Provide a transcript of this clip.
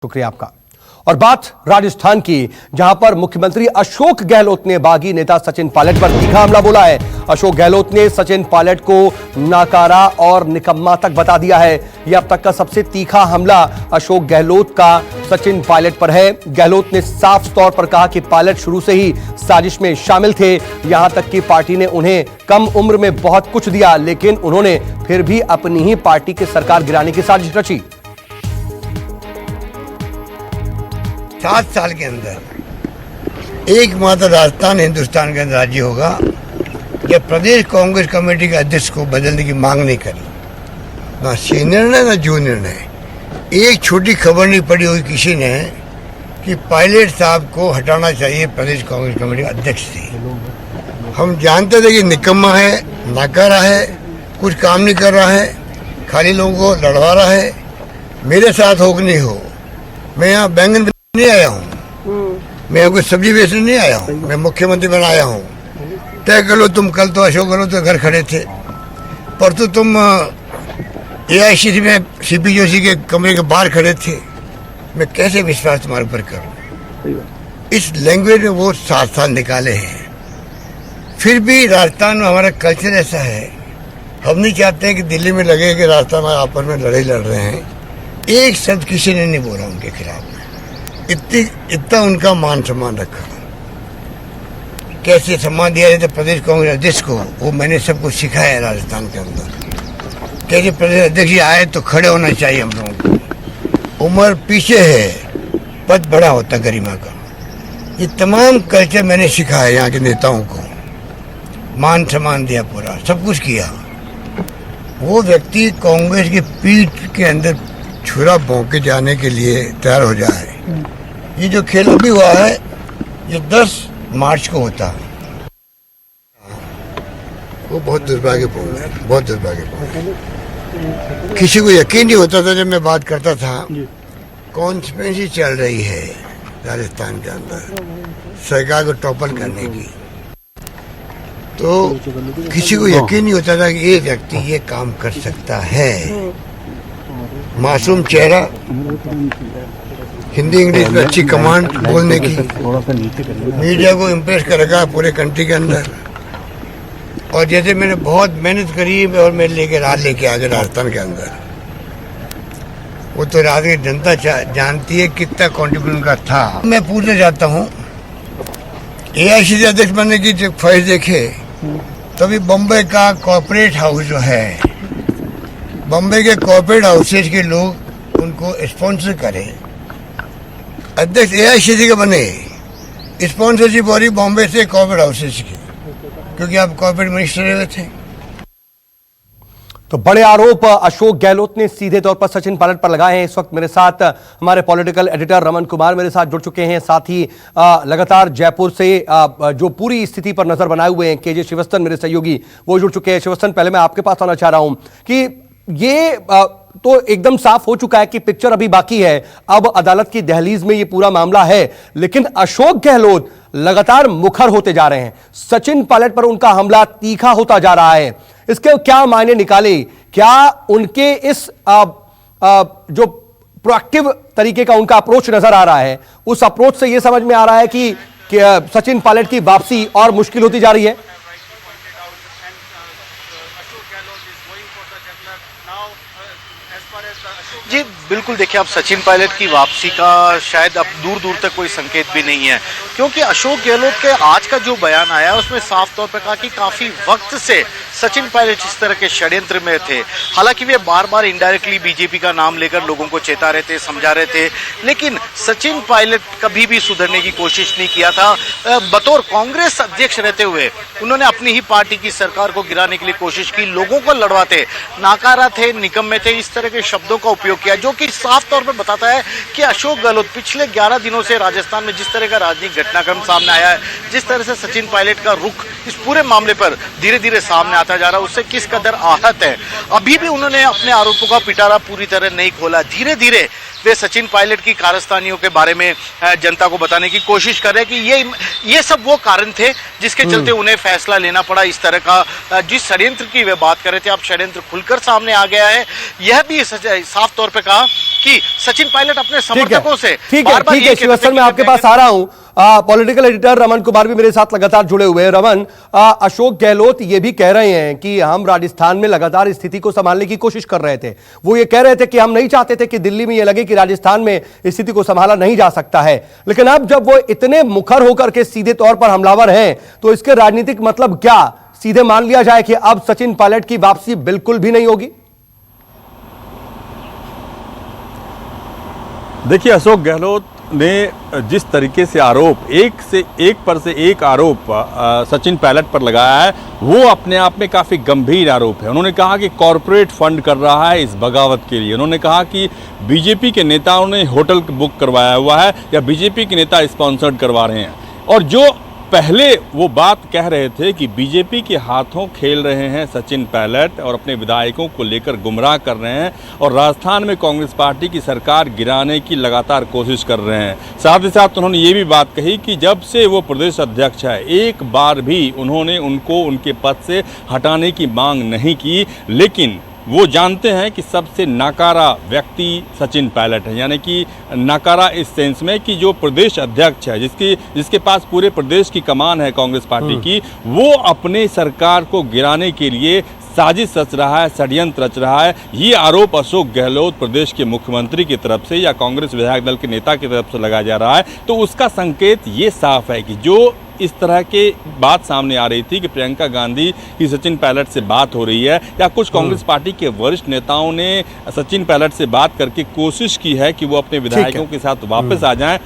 शुक्रिया आपका। और बात राजस्थान की, जहां पर मुख्यमंत्री अशोक गहलोत ने बागी नेता सचिन पायलट पर तीखा हमला बोला है। अशोक गहलोत ने सचिन पायलट को नाकारा और निकम्मा तक बता दिया है। यह अब तक का सबसे तीखा हमला अशोक गहलोत का सचिन पायलट पर है। गहलोत ने साफ तौर पर कहा कि पायलट शुरू से ही साजिश में शामिल थे। यहां तक कि पार्टी ने उन्हें कम उम्र में बहुत कुछ दिया, लेकिन उन्होंने फिर भी अपनी ही पार्टी की सरकार गिराने की साजिश रची। 7 साल के अंदर एकमात्र राजस्थान हिंदुस्तान का राज्य होगा जब प्रदेश कांग्रेस कमेटी के अध्यक्ष को बदलने की मांग नहीं करी। ना सी निर्णय ना जो निर्णय। एक छोटी खबर नहीं पड़ी हुई किसी ने कि पायलट साहब को हटाना चाहिए प्रदेश कांग्रेस कमेटी का अध्यक्ष से। हम जानते थे कि निकम्मा है, नाकारा है, कुछ काम नहीं कर रहा है, खाली लोगों को लड़वा रहा है। मेरे साथ हो कि नहीं हो, मैं यहाँ बैंगन नहीं आया हूँ, मैं कोई सब्जी बेचने नहीं आया हूँ, मैं मुख्यमंत्री बनाया हूँ। तय कर लो तुम। कल तो अशोक गहलोत के घर खड़े थे, परसों तुम AICC में CP जोशी के कमरे के बाहर खड़े थे। मैं कैसे विश्वास तुम्हारे ऊपर करूँ? इस लैंग्वेज में वो 7 साल निकाले हैं। फिर भी राजस्थान में हमारा कल्चर ऐसा है, हम नहीं चाहते हैं कि दिल्ली में लगे कि राजस्थान में आपस में लड़ाई लड़ रहे हैं। एक शब्द किसी ने नहीं बोला उनके खिलाफ में। इतना उनका मान सम्मान रखा। कैसे सम्मान दिया जाता प्रदेश कांग्रेस अध्यक्ष को, वो मैंने सबको सिखाया राजस्थान के अंदर। कैसे प्रदेश अध्यक्ष आए तो खड़े होना चाहिए हम लोगों को। उम्र पीछे है, पद बड़ा होता गरिमा का। ये तमाम कल्चर मैंने सिखाया यहाँ के नेताओं को। मान सम्मान दिया, पूरा सब कुछ किया। वो व्यक्ति कांग्रेस की पीठ के अंदर छुरा भोंक के जाने के लिए तैयार हो जाए। ये जो खेल अभी हुआ है, ये 10 मार्च को होता है, वो बहुत दुर्भाग्यपूर्ण है, बहुत दुर्भाग्यपूर्ण। किसी को यकीन नहीं होता था जब मैं बात करता था। कॉन्स्पिरेसी चल रही है राजस्थान के अंदर सरकार को टॉपल करने की, तो किसी को यकीन नहीं होता था कि ये व्यक्ति ये काम कर सकता है। मासूम चेहरा, हिंदी इंग्लिश में अच्छी कमांड बोलने की, मीडिया को इम्प्रेस कर रखा पूरे कंट्री के अंदर। और जैसे मैंने बहुत मेहनत करी और मैं लेके आ गया राजस्थान के अंदर। वो तो राजस्थान की जनता जानती है कितना कॉन्ट्रीब्यूशन का था। मैं पूछना चाहता हूँ, AICC अध्यक्ष बनने की जब ख्वाहिश देखे तभी बम्बई का कॉर्पोरेट हाउस जो है, बम्बई के कॉर्पोरेट हाउसेज के लोग उनको स्पॉन्सर करें, अध्यक्ष AICC के बने। स्पॉन्सरशिप हो रही बॉम्बे से कॉर्पोरेट हाउसेज की, क्योंकि आप कॉर्पोरेट मिनिस्टर रहे थे। तो बड़े आरोप अशोक गहलोत ने सीधे तौर पर सचिन पायलट पर लगाए हैं। इस वक्त मेरे साथ हमारे पॉलिटिकल एडिटर रमन कुमार मेरे साथ जुड़ चुके हैं। साथ ही लगातार जयपुर से जो पूरी स्थिति पर नजर बनाए हुए हैं KJ श्रीवास्तव मेरे सहयोगी, वो जुड़ चुके हैं। श्रीवास्तव, पहले मैं आपके पास आना चाह रहा हूं कि ये तो एकदम साफ हो चुका है कि पिक्चर अभी बाकी है। अब अदालत की दहलीज में ये पूरा मामला है, लेकिन अशोक गहलोत लगातार मुखर होते जा रहे हैं। सचिन पायलट पर उनका हमला तीखा होता जा रहा है। इसके क्या मायने निकाले? क्या उनके इस जो प्रोएक्टिव तरीके का उनका अप्रोच नजर आ रहा है, उस अप्रोच से यह समझ में आ रहा है कि सचिन पायलट की वापसी और मुश्किल होती जा रही है? जी बिल्कुल, देखिए, अब सचिन पायलट की वापसी का शायद अब दूर दूर तक कोई संकेत भी नहीं है, क्योंकि अशोक गहलोत के आज का जो बयान आया उसमें साफ तौर पर कहा कि काफी वक्त से सचिन पायलट इस तरह के षड्यंत्र में थे। हालांकि वे बार बार इनडायरेक्टली बीजेपी का नाम लेकर लोगों को चेता रहे थे, समझा रहे थे, लेकिन सचिन पायलट कभी भी सुधरने की कोशिश नहीं किया था। बतौर कांग्रेस अध्यक्ष रहते हुए उन्होंने अपनी ही पार्टी की सरकार को गिराने के लिए कोशिश की, लोगों को लड़वाते, नाकारा थे, निकम्मे थे, इस तरह के शब्दों का उपयोग किया, जो कि साफ तौर पर बताता है कि अशोक गहलोत पिछले 11 दिनों से राजस्थान में जिस तरह का राजनीतिक घटनाक्रम सामने आया है, जिस तरह से सचिन पायलट का रुख इस पूरे मामले पर धीरे धीरे सामने आता जा रहा है, उससे किस कदर आहत है। अभी भी उन्होंने अपने आरोपों का पिटारा पूरी तरह नहीं खोला। धीरे धीरे वे सचिन पायलट की कारस्तानियों के बारे में जनता को बताने की कोशिश कर रहे हैं कि ये सब वो कारण थे जिसके चलते उन्हें फैसला लेना पड़ा। इस तरह का जिस षड्यंत्र की वे बात कर रहे थे, अब षड्यंत्र खुलकर सामने आ गया है। यह भी साफ तौर पे कहा कि सचिन पायलट अपने समर्थकों से बार-बार ये कहते थे श्रीवास्तव, मैं आपके पास आ रहा हूं। पॉलिटिकल एडिटर रमन कुमार भी मेरे साथ लगातार जुड़े हुए हैं। रमन, अशोक गहलोत ये भी कह रहे हैं कि हम राजस्थान में लगातार स्थिति को संभालने की कोशिश कर रहे थे। वो ये कह रहे थे कि हम नहीं चाहते थे कि दिल्ली में ये लगे कि राजस्थान में स्थिति को संभाला नहीं जा सकता है, लेकिन अब जब वो इतने मुखर होकर के सीधे तौर पर हमलावर हैं तो इसके राजनीतिक मतलब क्या? सीधे मान लिया जाए कि अब सचिन पायलट की वापसी बिल्कुल भी नहीं होगी? देखिए, अशोक गहलोत ने जिस तरीके से आरोप एक आरोप सचिन पायलट पर लगाया है, वो अपने आप में काफ़ी गंभीर आरोप है। उन्होंने कहा कि कॉरपोरेट फंड कर रहा है इस बगावत के लिए। उन्होंने कहा कि बीजेपी के नेताओं ने होटल बुक करवाया हुआ है या बीजेपी के नेता स्पॉन्सर्ड करवा रहे हैं। और जो पहले वो बात कह रहे थे कि बीजेपी के हाथों खेल रहे हैं सचिन पायलट और अपने विधायकों को लेकर गुमराह कर रहे हैं और राजस्थान में कांग्रेस पार्टी की सरकार गिराने की लगातार कोशिश कर रहे हैं। साथ ही साथ उन्होंने ये भी बात कही कि जब से वो प्रदेश अध्यक्ष है, एक बार भी उन्होंने उनको उनके पद से हटाने की मांग नहीं की, लेकिन वो जानते हैं कि सबसे नाकारा व्यक्ति सचिन पायलट है। यानी कि नाकारा इस सेंस में कि जो प्रदेश अध्यक्ष है, जिसके पास पूरे प्रदेश की कमान है कांग्रेस पार्टी की, वो अपने सरकार को गिराने के लिए साजिश रच रहा है, षड्यंत्र रच रहा है। ये आरोप अशोक गहलोत प्रदेश के मुख्यमंत्री की तरफ से या कांग्रेस विधायक दल के नेता की तरफ से लगाया जा रहा है। तो उसका संकेत ये साफ है कि जो इस तरह के बात सामने आ रही थी कि प्रियंका गांधी की सचिन पायलट से बात हो रही है या कुछ कांग्रेस पार्टी के वरिष्ठ नेताओं ने सचिन पायलट से बात करके कोशिश की है कि वो अपने विधायकों के साथ वापस आ जाएं।